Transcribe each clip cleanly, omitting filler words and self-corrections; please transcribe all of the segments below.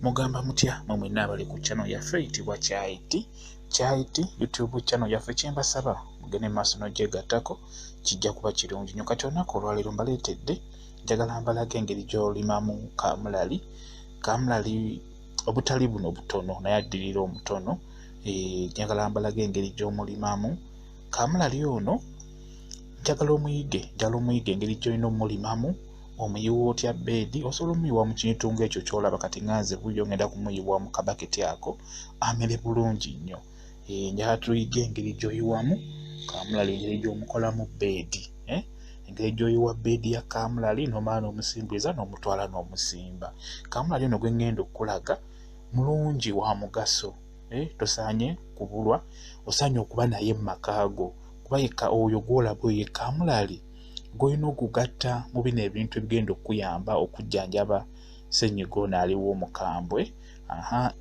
Mugamba mutya mwe mwenna abali ku channel yaffe eyitibwa Kyaiti YouTube channel yaffe. Kyembasaba mugende maaso n'ogyegattako kijja kuba kirungi nnyo. Kati olunaku olwaleero mbaleetedde njagala mbalage engeri gy'olimamu kamulali obutali buno butono naye addirira omutono. Njagala mbalage engeri gy'omulimamu kamulali ono. Njagala omuyige engeri gy'olina omulimamu. Omuyiwa otya beedi, osobola omuyiwa mu kintu ng'ekyo ky'olaba kati nganze buyo ngenda kumuyiwa mu kabaketi ako amere bulungi nnyo. Njagala tuyige engeri gy'oyiwamu kamulali, engeri gy'omukolamu beedi, engeri gy'oyiwa beedi ya kamulali n'omala n'omusimbiza n'omutwala n'omusimba. Kamulali ono gwe ngenda okulaga mulungi, wa mugaso, tosaanye kubulwa, osaanye okuba naye mu maka go kuba oyo gw'olaba oyo ye kamulali gw'olina okugatta mu bino ebintu ebigenda okuyamba okujjanjaba ssenyiga ono aliwo omukambwe.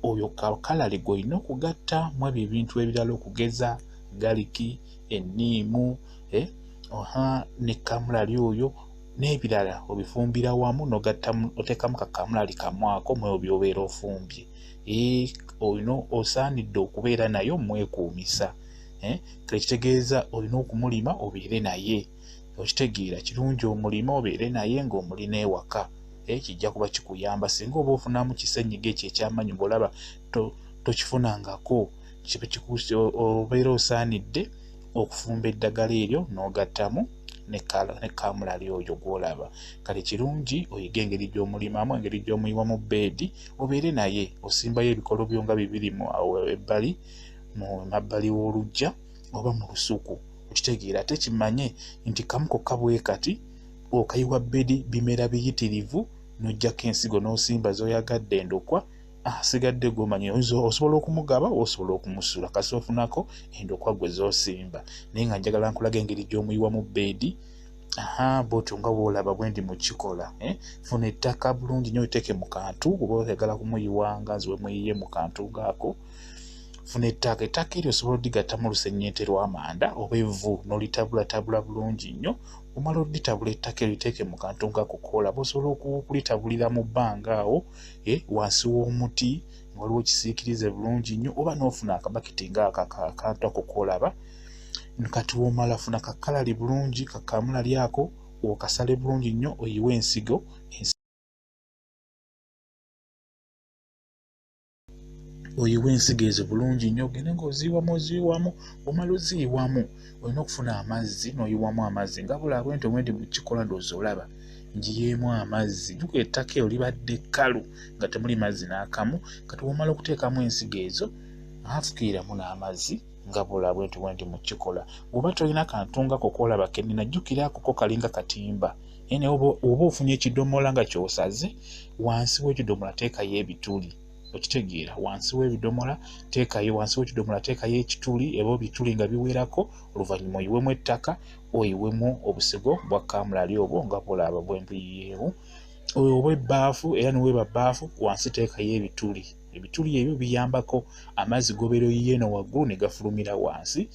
Oyo kalali gw'olina okugatta mu ebyo ebintu ebirala okugeza galiki, enniimu, ne kamulali oyo n'ebirala obifumbira wamu n'ogattamu, oteekamu kakamulali kamwako mu by'obeera ofumbye. Olina osaanidde okubeera naye omwekuumisa. Kitegeeza olina okumulima obeere naye. Okitegeera kirungi omulima obeere naye ng'omulina ewaka. Kijja kuba kikuyamba singa oba ofunamu kisenyiga ekyo eky'amannyo ng'olaba tokifunangako, obeera osaanidde okufumba eddagala eryo n'ogattamu ne kamulali oyo gw'olaba. Kale kirungi oyige engeri gy'omulimamu, engeri gy'omuyiwamu beedi, obeere naye osimbayo ebikolo byo nga bibiri ebbali mu mabbali w'oluggya oba mu lusuku. Okitegeera ate kimanye nti kamu kokka bwe kati okayiwa beedi bimera biyitirivu n'oggyako ensigo n'osimba z'oyagadde endokwa. Asigadde g'omanya osobola okumugaba osobola okumusula kasi ofunako endokwa gwe z'osimba. Naye nga njagala nkulaga engeri gy'omuyiwamu beedi. Bw'otyo nga bw'olaba bwe ndi mu kikola. Funa ettaka bulungi nnyo oliteeke mu kantu oba oyagala kumuyiwanga nze wemuyiye mu kantu ngaako. Funa ettaka eryo osobola odigattamu olusennyente lw'amanda oba evvu n'olitabulatabula bulungi nnyo. Omala oditabula ettaka eryo liteeke mu kantu ngaako koolaba, osobola okulitabulira mu bbanga awo wansi w'omuti nga waliwo kisiikirize bulungi nnyo, oba n'ofuna akabaketi ng'akantu ako koolaba. Kati w'omala funa kakalali bulungi kakamulali ako okasale bulungi nnyo, oyiwe ensigo. Oyiwe ensigo ezo bulungi nnyo, ogende ng'oziyiwamu. Omala oziyiwamu olina okufuna amazzi n'oyiwamu amazzi nga bulabwe nti omwendi mu kikola ndowooza olaba ngiyeemu amazzi. Jjukira ettaka eyo libadde kkalu nga temuli mazzi n'akamu. Kati w'omala okuteekamu ensigo ezo fukiiramu n'amazzi nga bulabwe nti bwendi mu kikola. Bw'oba tolina kantu ngako koolaba kennina, jjukira ako kalinga katimba. Naye oba ofunye ekidomola nga ky'osaze, wansi w'ekidomola teekayo ebituli. Okitegeera wansi w'ekidomola teekayo ekituli, eba ebituli nga biwerako. Oluvannyuma oyiwemu ettaka, oyiwemu obusigo bwa kamulali obwo nga bw'olaba bwe mbuyiyeemu. Oba ebbaafu, era n'oweeba bbaafu wansi teekayo ebituli. Ebituli ebyo biyambako amazzi g'obeera oyiye eno waggulu ne gafulumira wansi.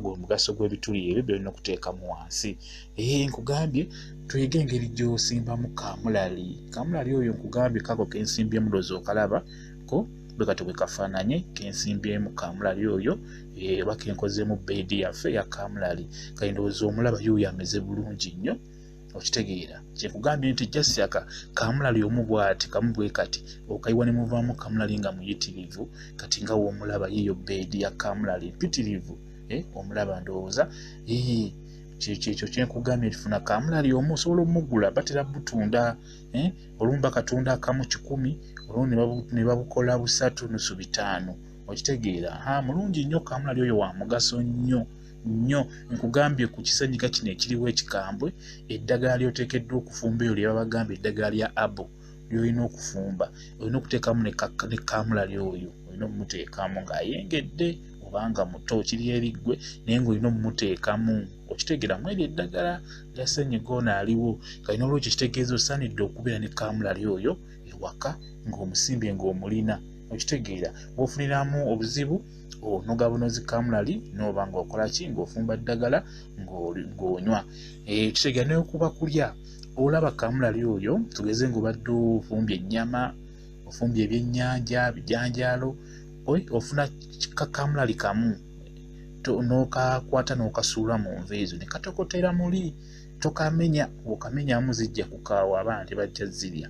Gwe mugaso gw'ebituli ebyo by'olina okuteekamu wansi. Nkugambye tuyige engeri gy'osimbamu kamulali. Kamulali oyo nkugambye kako kensimbyemu ndowooza okalaba bwe kati bwe kafaananye kensimbyemu kamulali oyo oba kenkozeemu beedi yaffe ya kamulali. Kale ndowooza omulaba y'oyo ameze bulungi nnyo. Okitegeera kyekugambye nti jasiyaka kamulali omu bw'ati kamu bwe kati okayiwa ne muvaamu kamulali nga muyitirivu. Kati nga w'omulaba yiyo beedi ya kamulali mpitirivu. Omulaba ndowooza kyekyo kyenkugambye nti funa kamulali omu, osobola omugula batera butunda. Olumu bakatunda akamu 100, olumu ne babukola 3.5. Okitegeera mulungi nnyo kamulali oyo, wa mugaso nnyo. Nkugambye ku kisenyiga kino ekiriwo ekikambwe, eddagala ly'oteekeddwa okufumba eyo lye babagamba eddagala lya abo ly'olina okufumba, olina okuteekamu ne kamulali oyo. Olina okumuteekamu ng'ayengedde obanga muto kiri eriggwe naye ng'olina omumuteekamu. Okitegeera mu eryo eddagala lya ssenyiga ono aliwo. Kale n'olwekyo kitegeeza osaanidde okubeera ne kamulali oyo ewaka ng'omusimbye ng'omulina. Okitegeera bw'ofuniramu obuzibu onoga bunozi kamulali n'oba ng'okola ki ng'ofumba ddagala ng'onywa. Kitegeera n'okuba kulya olaba kamulali oyo tugeze ng'obadde ofumbye ennyama ofumbye ebyennyanja bijanjaalo ofuna kakamulali kamu n'okakwata n'okasuula mu nva ezo ne katokotera muli tokamenya okamenyamu zijja kukaawa abaana tebajja zirya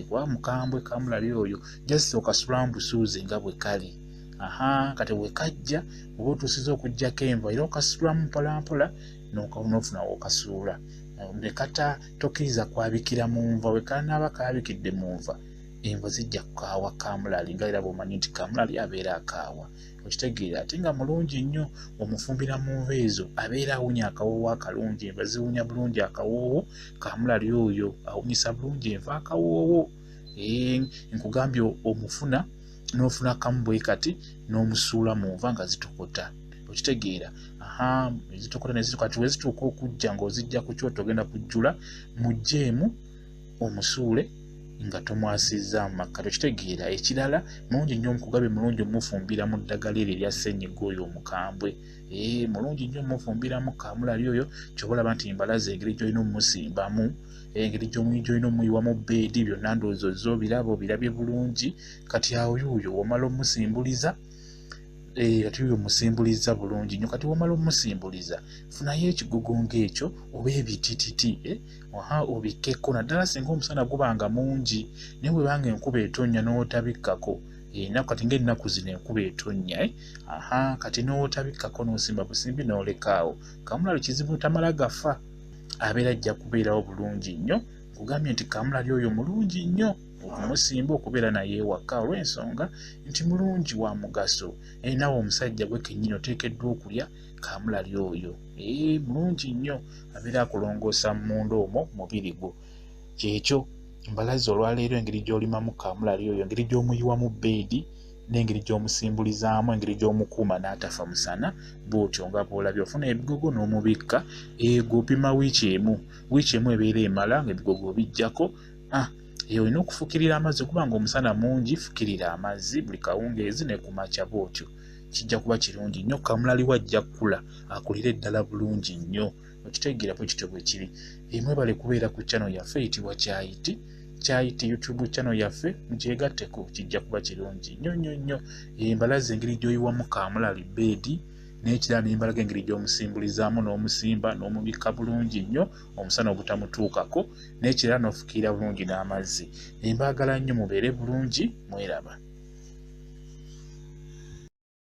kuba mukambwe kamulali oyo just okasula mu busuuzi nga bwe kali kati bwe kajja oba otuusiza okuggyako enva era okasulamu mpolampola n'ofuna okasuula ne kata tokkiriza kwabikira mu nva bwe kanaaba kaabikidde mu nva enva zijja kukaawa kamulali nga era bw'omanyi nti kamulali abeera akaawa okitegeera ate nga mulungi nnyo omufumbira mu nva ezo abeera awunya akawoowo akalungi enva ziwunya bulungi akawoowo kamulali oyo awunyisa bulungi enva akawoowo nkugambye omufuna n'ofuna kamu bwe kati n'omusuula mu nva nga zitokota okitegeera ezitokota nezikati we zituuka okujja ng'ozijja ku kyoto ogenda kujjula mugjeemu omusuule nga tomwasizza mu makkati okitegeera ekirala mulungi nnyo omukugabe mulungi omufumbira mu ddagala eryo erya ssenyiga oyo omukambwe mulungi nnyo omufumbiramu kamulali oyo kyoba olaba nti mbalaza engeri gy'olina omumusimbamu engeri gy'olina omuyiwamu bbeedi byonna ndowooza ozze obirabye bulungi kati awo yuuyo womala omusimbuliza ati yuuyo omusimbuliza bulungi nnyo kati womala omusimbuliza funayo ekigogo ng'ekyo oba ebitititi obikkeko naddala singa omusana gubanga mungi naye bwebanga enkuba etonnya n'otabikkako enaku kati ng'ennaku zino enkuba etonnya kati n'otabikkako n'osimba busimbi n'olekaawo kamulali kizibu tamala gafa abeera ajja kubeerawo bulungi nnyo kugambye nti kamulali oyo mulungi nnyo okumusimba okubeera naye ewaka olw'ensonga nti mulungi wa mugaso naawe omusajja gwe kennyini oteekeddwa okulya kamulali oyo mulungi nnyo abeera akulongoosa munda omwo mubiri gwo kyekyo mbalazi olwaleero engeri gy'olimamu kamulali oyo engeri gy'omuyiwamu bbeedi n'engeri gy'omusimbulizaamu engeri gy'omukuuma n'atafa musana bw'otyo nga bw'olabye ofuna ebigogo n'omubikka gw'opima wiiki emu ebeera emala ng'ebigogo bijjako olina okufukirira amazzi kubanga omusana mungi fukirira amazzi buli kawungeezi ne kumakya bw'otyo kijja kuba kirungi nnyo kamulali wajja kukula akulire ddala bulungi nnyo okitegeera bwe kityo bwe kiri mwebale kubeera ku channel yaffe eyitibwa Kyayiti YouTube channel yaffe mukyegatteko kijja kuba kirungi nnyo mbalaza engeri gy'oyiwamu kamulali bbeedi n'ekirala nembalaga engeri gy'omusimbulizaamu n'omusimba n'omubikka bulungi nnyo omusana obutamutuukako n'ekirala n'ofukiira bulungi n'amazzi mbaagala nnyo mubeere bulungi mweraba